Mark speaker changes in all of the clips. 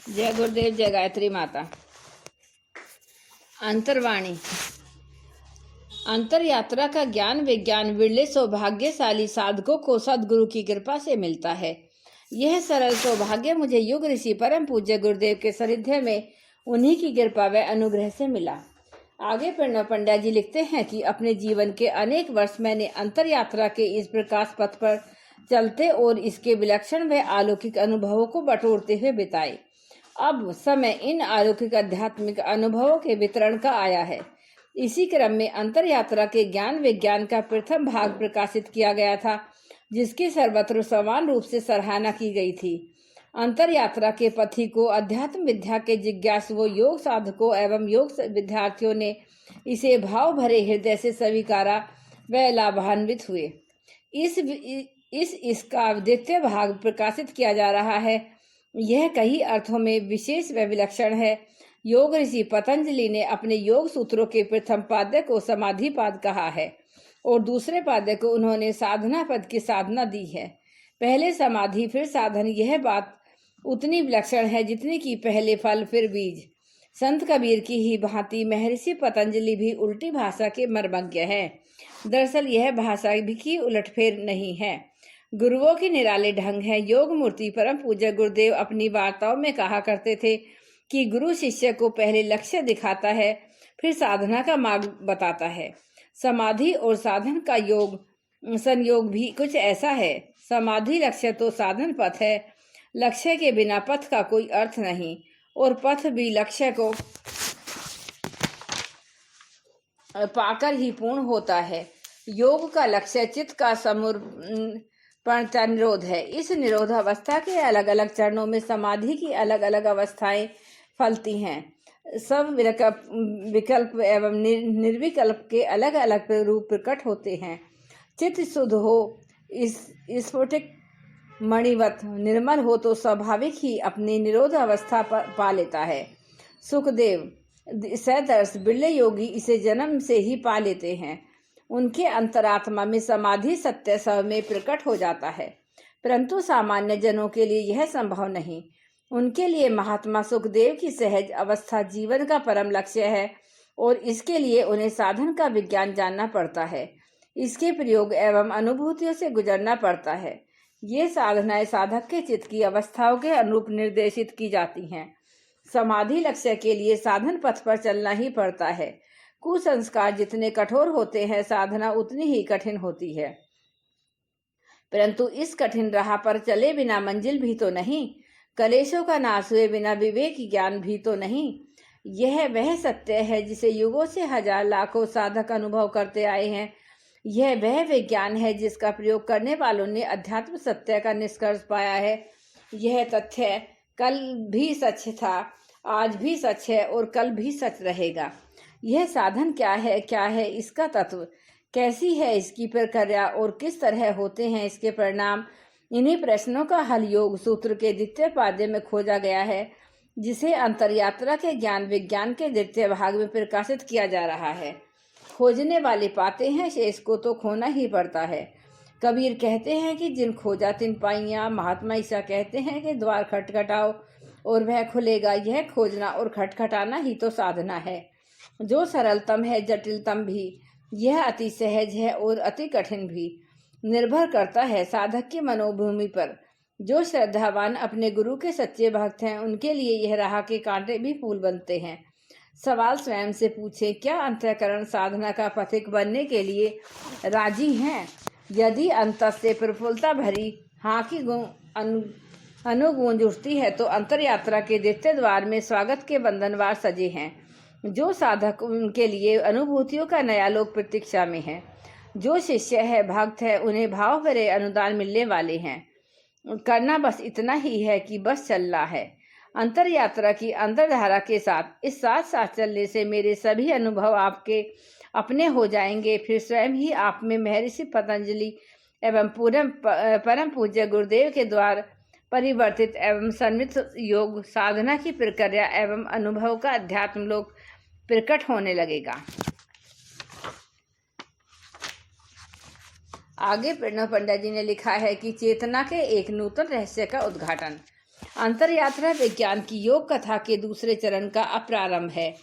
Speaker 1: जय गुरुदेव, जय गायत्री माता। अंतर्वाणी। अंतर यात्रा का ज्ञान विज्ञान विरले सौभाग्यशाली साधकों को सदगुरु की कृपा से मिलता है। यह सरल सौभाग्य मुझे युग ऋषि परम पूज्य गुरुदेव के सानिध्य में उन्हीं की कृपा व अनुग्रह से मिला। आगे प्रणव पंड्या जी लिखते हैं कि अपने जीवन के अनेक वर्ष मैंने अंतर यात्रा के इस प्रकाश पथ पर चलते और इसके विलक्षण व अलौकिक अनुभवों को बटोरते हुए बिताए। अब समय इन अलौकिक आध्यात्मिक अनुभवों के वितरण का आया है। इसी क्रम में अंतर यात्रा के ज्ञान विज्ञान का प्रथम भाग प्रकाशित किया गया था, जिसकी सर्वत्र समान रूप से सराहना की गई थी। अंतर यात्रा के पथी को अध्यात्म विद्या के जिज्ञासुओं, योग साधकों एवं योग विद्यार्थियों ने इसे भाव भरे हृदय से स्वीकारा व लाभान्वित हुए। इसका द्वितीय भाग प्रकाशित किया जा रहा है। यह कई अर्थों में विशेष व विलक्षण है। योग ऋषि पतंजलि ने अपने योग सूत्रों के प्रथम पाद्य को समाधि पाद कहा है और दूसरे पाद्य को उन्होंने साधना पद की साधना दी है। पहले समाधि फिर साधन, यह बात उतनी विलक्षण है जितनी कि पहले फल फिर बीज। संत कबीर की ही भांति महर्षि पतंजलि भी उल्टी भाषा के मर्मज्ञ है। दरअसल यह भाषा भी की उलटफेर नहीं है, गुरुओं की निराले ढंग है। योग मूर्ति परम पूज्य गुरुदेव अपनी वार्ताओं में कहा करते थे कि गुरु शिष्य को पहले लक्ष्य दिखाता है, फिर साधना का मार्ग बताता है। समाधि और साधन का संयोग भी कुछ ऐसा है। समाधि लक्ष्य तो साधन पथ है। लक्ष्य के बिना पथ का कोई अर्थ नहीं और पथ भी लक्ष्य को पाकर ही पूर्ण होता है। योग का लक्ष्य चित्त का समर्पण निरोध है। इस निरोध अवस्था के अलग अलग चरणों में समाधि की अलग अलग अवस्थाएं फलती हैं। सब विकल्प एवं निर्विकल्प के अलग अलग रूप प्रकट होते हैं। चित्त शुद्ध हो, स्फुटित मणिवत निर्मल हो तो स्वाभाविक ही अपनी निरोध अवस्था पा लेता है। सुखदेव सदर्श बिरले योगी इसे जन्म से ही पा लेते हैं। उनके अंतरात्मा में समाधि सत्य सब में प्रकट हो जाता है, परंतु सामान्य जनों के लिए यह संभव नहीं। उनके लिए महात्मा सुखदेव की सहज अवस्था जीवन का परम लक्ष्य है और इसके लिए उन्हें साधन का विज्ञान जानना पड़ता है। इसके प्रयोग एवं अनुभूतियों से गुजरना पड़ता है। ये साधनाएं साधक के चित्त की अवस्थाओं के अनुरूप निर्देशित की जाती हैं। समाधि लक्ष्य के लिए साधन पथ पर चलना ही पड़ता है। कुसंस्कार जितने कठोर होते हैं, साधना उतनी ही कठिन होती है। परंतु इस कठिन राह पर चले बिना मंजिल भी तो नहीं, कलेशों का नाश हुए बिना विवेक ज्ञान भी तो नहीं। यह वह सत्य है जिसे युगों से हजार लाखों साधक अनुभव करते आए हैं। यह वह विज्ञान है जिसका प्रयोग करने वालों ने अध्यात्म सत्य का निष्कर्ष पाया है। यह तथ्य कल भी सच था, आज भी सच है और कल भी सच रहेगा। यह साधन क्या है इसका तत्व, कैसी है इसकी प्रक्रिया और किस तरह होते हैं इसके परिणाम, इन्हीं प्रश्नों का हल योग सूत्र के द्वितीय पाद्य में खोजा गया है, जिसे अंतर यात्रा के ज्ञान विज्ञान के द्वितीय भाग में प्रकाशित किया जा रहा है। खोजने वाले पाते हैं, शेष को तो खोना ही पड़ता है। कबीर कहते हैं कि जिन खोजा तिन पाइयां। महात्मा ईसा कहते हैं कि द्वार खटखटाओ और वह खुलेगा। यह खोजना और खटखटाना ही तो साधना है, जो सरलतम है, जटिलतम भी। यह अति सहज है और अति कठिन भी। निर्भर करता है साधक की मनोभूमि पर। जो श्रद्धावान अपने गुरु के सच्चे भक्त हैं, उनके लिए यह राह के कांटे भी फूल बनते हैं। सवाल स्वयं से पूछे, क्या अंतःकरण साधना का पथिक बनने के लिए राजी हैं? यदि अंतर से प्रफुल्लता भरी हाँ की अनुगूंज उठती है तो अंतर यात्रा के द्वितीय द्वार में स्वागत के बंधनवार सजे हैं। जो साधक उनके लिए अनुभूतियों का नया लोक प्रतीक्षा में है। जो शिष्य है, भक्त है, उन्हें भाव भरे अनुदान मिलने वाले हैं। करना बस इतना ही है कि बस चलना है। अंतर यात्रा की अंतरधारा के साथ इस साथ चलने से मेरे सभी अनुभव आपके अपने हो जाएंगे। फिर स्वयं ही आप में महर्षि पतंजलि एवं परम पूज्य गुरुदेव के द्वारा परिवर्तित एवं सन्मित योग साधना की प्रक्रिया एवं अनुभव का अध्यात्म लोक प्रकट होने लगेगा। आगे प्रणव पंड्या जी ने लिखा है कि चेतना के एक नूतन रहस्य का उद्घाटन। अंतर यात्रा विज्ञान की योग कथा के दूसरे चरण का प्रारंभ है।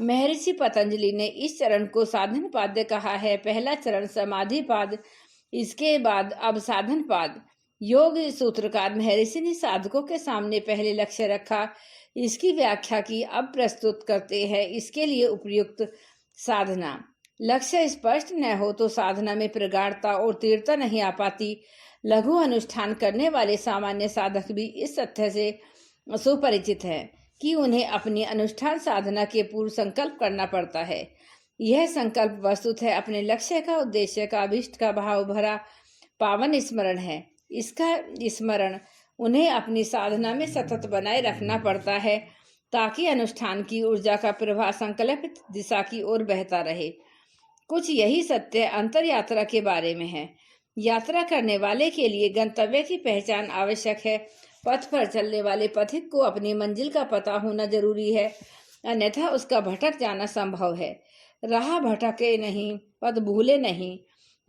Speaker 1: महर्षि पतंजलि ने इस चरण को साधन पाद्य कहा है। पहला चरण समाधि पाद, इसके बाद अब साधन पाद। योग सूत्रकार महर्षि ने साधकों के सामने पहले लक्ष्य रखा, इसकी व्याख्या की। अब प्रस्तुत करते हैं इसके लिए उपयुक्त साधना। लक्ष्य स्पष्ट न हो तो साधना में प्रगाढ़ता और तीव्रता नहीं आ पाती। लघु अनुष्ठान करने वाले सामान्य साधक भी इस तथ्य से सुपरिचित हैं कि उन्हें अपनी अनुष्ठान साधना के पूर्व संकल्प करना पड़ता है। यह संकल्प वस्तुतः अपने लक्ष्य का, उद्देश्य का, अभिष्ट का भाव भरा पावन स्मरण है। इसका स्मरण उन्हें अपनी साधना में सतत बनाए रखना पड़ता है ताकि अनुष्ठान की ऊर्जा का प्रवाह संकल्पित दिशा की ओर बहता रहे। कुछ यही सत्य अंतर यात्रा के बारे में है। यात्रा करने वाले के लिए गंतव्य की पहचान आवश्यक है। पथ पर चलने वाले पथिक को अपनी मंजिल का पता होना जरूरी है, अन्यथा उसका भटक जाना संभव है। राह भटके नहीं, पथ भूले नहीं,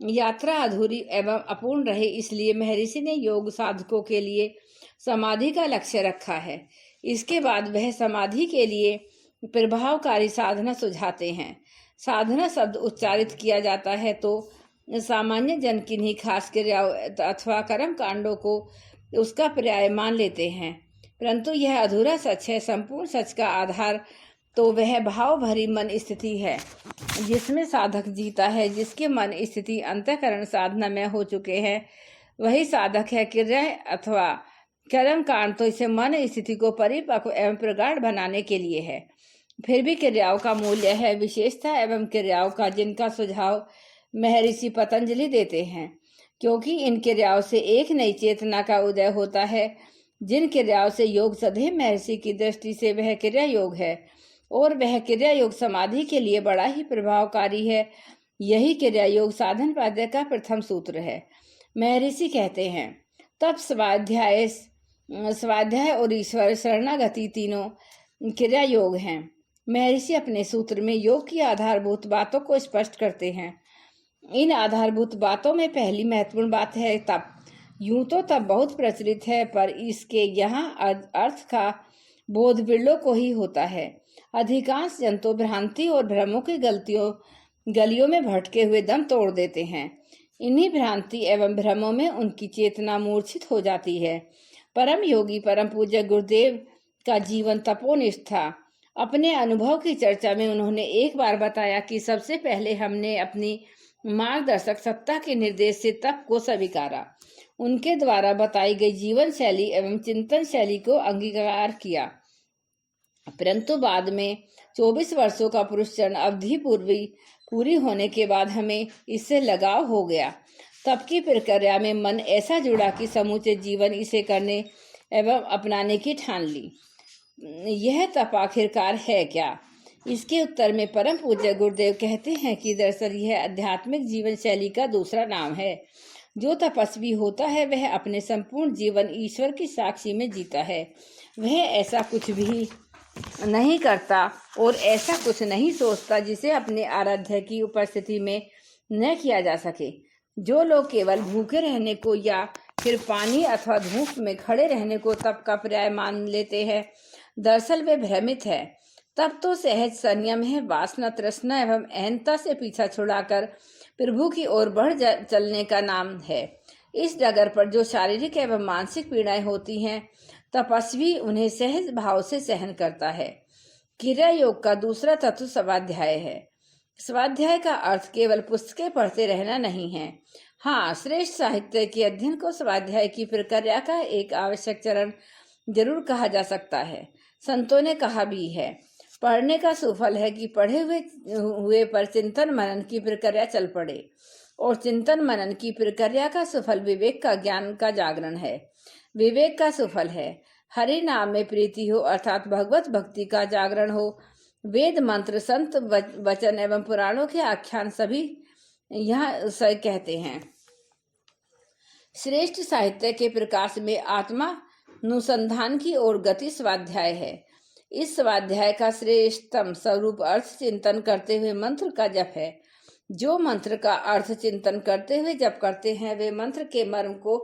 Speaker 1: यात्रा अधूरी एवं अपूर्ण रहे, इसलिए महर्षि ने योग साधकों के लिए समाधि का लक्ष्य रखा है। इसके बाद वह समाधि के लिए प्रभावकारी साधना सुझाते हैं। साधना शब्द उच्चारित किया जाता है तो सामान्य जन किन्हीं खास क्रियाओं अथवा कर्म कांडों को उसका पर्याय मान लेते हैं, परंतु यह अधूरा सच है। संपूर्ण सच का आधार तो वह भाव भरी मन स्थिति है जिसमें साधक जीता है। जिसके मन स्थिति अंतःकरण साधना में हो चुके हैं वही साधक है। क्रिया अथवा कर्म कांड तो इसे मन स्थिति को परिपक्व एवं प्रगाढ़ बनाने के लिए है। फिर भी क्रियाओं का मूल्य है, विशेषता एवं क्रियाओं का, जिनका सुझाव महर्षि पतंजलि देते हैं, क्योंकि इन क्रियाओं से एक नई चेतना का उदय होता है। जिन क्रियाओं से योग सदैव महर्षि की दृष्टि से वह क्रिया योग है और वह क्रिया योग समाधि के लिए बड़ा ही प्रभावकारी है। यही क्रिया योग साधन पाद्य का प्रथम सूत्र है। महर्षि कहते हैं, तब स्वाध्याय और ईश्वर शरणागति तीनों क्रिया योग हैं। महर्षि अपने सूत्र में योग की आधारभूत बातों को स्पष्ट करते हैं। इन आधारभूत बातों में पहली महत्वपूर्ण बात है तप। यूं तो तप बहुत प्रचलित है, पर इसके यहाँ अर्थ का बोध बिरलों को ही होता है। अधिकांश जन तो भ्रांति और भ्रमों की गलियों में भटके हुए दम तोड़ देते हैं। इन्हीं भ्रांति एवं भ्रमों में उनकी चेतना मूर्छित हो जाती है। परम योगी परम पूज्य गुरुदेव का जीवन तपोनिष्ठ था। अपने अनुभव की चर्चा में उन्होंने एक बार बताया कि सबसे पहले हमने अपनी मार्गदर्शक सत्ता के निर्देश से तप को स्वीकारा, उनके द्वारा बताई गई जीवन शैली एवं चिंतन शैली को अंगीकार किया, परंतु बाद में 24 वर्षों का पुरुषचरण अवधि पूरी होने के बाद हमें इससे लगाव हो गया। तप की प्रक्रिया में मन ऐसा जुड़ा कि समूचे जीवन इसे करने एवं अपनाने की ठान ली। यह तप आखिरकार है क्या? इसके उत्तर में परम पूज्य गुरुदेव कहते हैं कि दरअसल यह आध्यात्मिक जीवन शैली का दूसरा नाम है। जो तपस्वी होता है वह अपने संपूर्ण जीवन ईश्वर की साक्षी में जीता है। वह ऐसा कुछ भी नहीं करता और ऐसा कुछ नहीं सोचता जिसे अपने आराध्य की उपस्थिति में न किया जा सके। जो लोग केवल भूखे रहने को या फिर पानी अथवा धूप में खड़े रहने को तप का पर्याय मान लेते हैं, दरअसल वे भ्रमित है। तप तो सहज संयम है, वासना, तृष्णा एवं अहंता से पीछा छुड़ाकर प्रभु की ओर बढ़ चलने का नाम है। इस डगर पर जो शारीरिक एवं मानसिक पीड़ाएं होती हैं, तपस्वी उन्हें सहज भाव से सहन करता है। क्रिया योग का दूसरा तत्व स्वाध्याय है। स्वाध्याय का अर्थ केवल पुस्तकें पढ़ते रहना नहीं है। हाँ, श्रेष्ठ साहित्य के अध्ययन को स्वाध्याय की प्रक्रिया का एक आवश्यक चरण जरूर कहा जा सकता है। संतों ने कहा भी है, पढ़ने का सुफल है कि पढ़े हुए पर चिंतन मनन की प्रक्रिया चल पड़े, और चिंतन मनन की प्रक्रिया का सुफल विवेक का ज्ञान का जागरण है। विवेक का सुफल है हरि नाम में प्रीति हो, अर्थात भगवत भक्ति का जागरण हो। वेद मंत्र, संत वचन एवं पुराणों के आख्यान सभी यहाँ से कहते हैं। श्रेष्ठ साहित्य के प्रकाश में आत्मा अनुसंधान की ओर गति स्वाध्याय है। इस स्वाध्याय का श्रेष्ठतम स्वरूप अर्थ चिंतन करते हुए मंत्र का जप है। जो मंत्र का अर्थ चिंतन करते हुए जप करते हैं वे मंत्र के मर्म को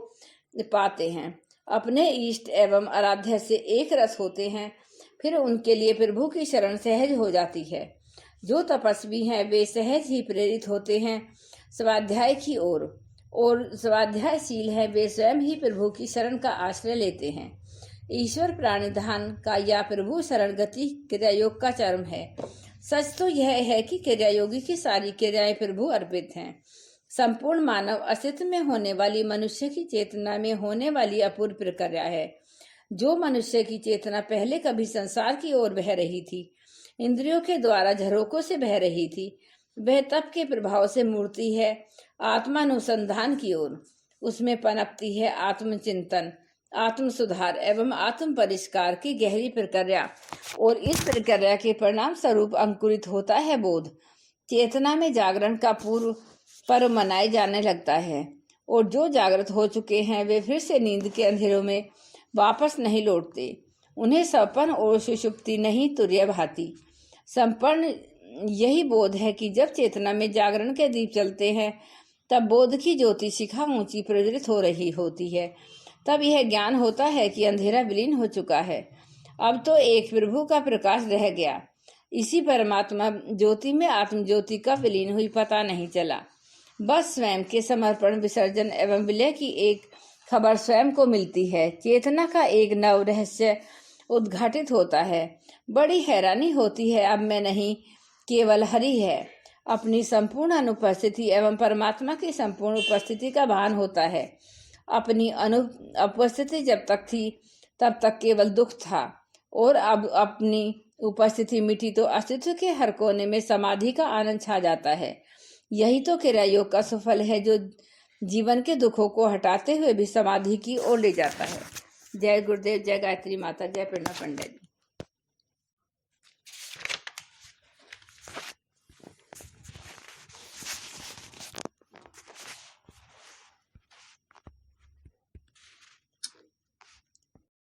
Speaker 1: पाते हैं। अपने इष्ट एवं आराध्य से एक रस होते हैं, फिर उनके लिए प्रभु की शरण सहज हो जाती है। जो तपस्वी हैं वे सहज ही प्रेरित होते हैं स्वाध्याय की ओर, और स्वाध्यायशील है वे स्वयं ही प्रभु की शरण का आश्रय लेते हैं। ईश्वर प्राणिधान का या प्रभु शरण गति क्रियायोग का चरम है। सच तो यह है कि क्रियायोगी की सारी क्रियाएं प्रभु अर्पित हैं। संपूर्ण मानव अस्तित्व में होने वाली मनुष्य की चेतना में होने वाली अपूर्व प्रक्रिया है। जो मनुष्य की चेतना पहले कभी संसार की ओर बह रही थी, इंद्रियों के द्वारा झरोकों से बह रही थी, वह तप के प्रभाव से मूर्ति है आत्मानुसंधान की ओर। उसमें पनपती है आत्मचिंतन, आत्म सुधार एवं आत्म परिष्कार की गहरी प्रक्रिया, और इस प्रक्रिया के परिणाम स्वरूप अंकुरित होता है बोध। चेतना में जागरण का पूर्व पर्व मनाए जाने लगता है, और जो जागृत हो चुके हैं वे फिर से नींद के अंधेरों में वापस नहीं लौटते। उन्हें सपन और सुषुप्ति नहीं तुर्य भाती। संपन्न यही बोध है कि जब चेतना में जागरण के दीप चलते हैं तब बोध की ज्योति शिखा ऊंची प्रज्वलित हो रही होती है। तब यह ज्ञान होता है कि अंधेरा विलीन हो चुका है, अब तो एक प्रभु का प्रकाश रह गया। इसी परमात्मा ज्योति में आत्म ज्योति का विलीन हुई पता नहीं चला। बस स्वयं के समर्पण, विसर्जन एवं विलय की एक खबर स्वयं को मिलती है। चेतना का एक नव रहस्य उद्घाटित होता है। बड़ी हैरानी होती है, अब मैं नहीं केवल हरि है। अपनी संपूर्ण अनुपस्थिति एवं परमात्मा की संपूर्ण उपस्थिति का भान होता है। अपनी अनुपस्थिति जब तक थी तब तक केवल दुख था, और अब अपनी उपस्थिति मिटी तो अस्तित्व के हर कोने में समाधि का आनंद छा जाता है। यही तो क्रिया योग का सफल है, जो जीवन के दुखों को हटाते हुए भी समाधि की ओर ले जाता है। जय गुरुदेव, जय गायत्री माता, जय प्रेरणा पंडित।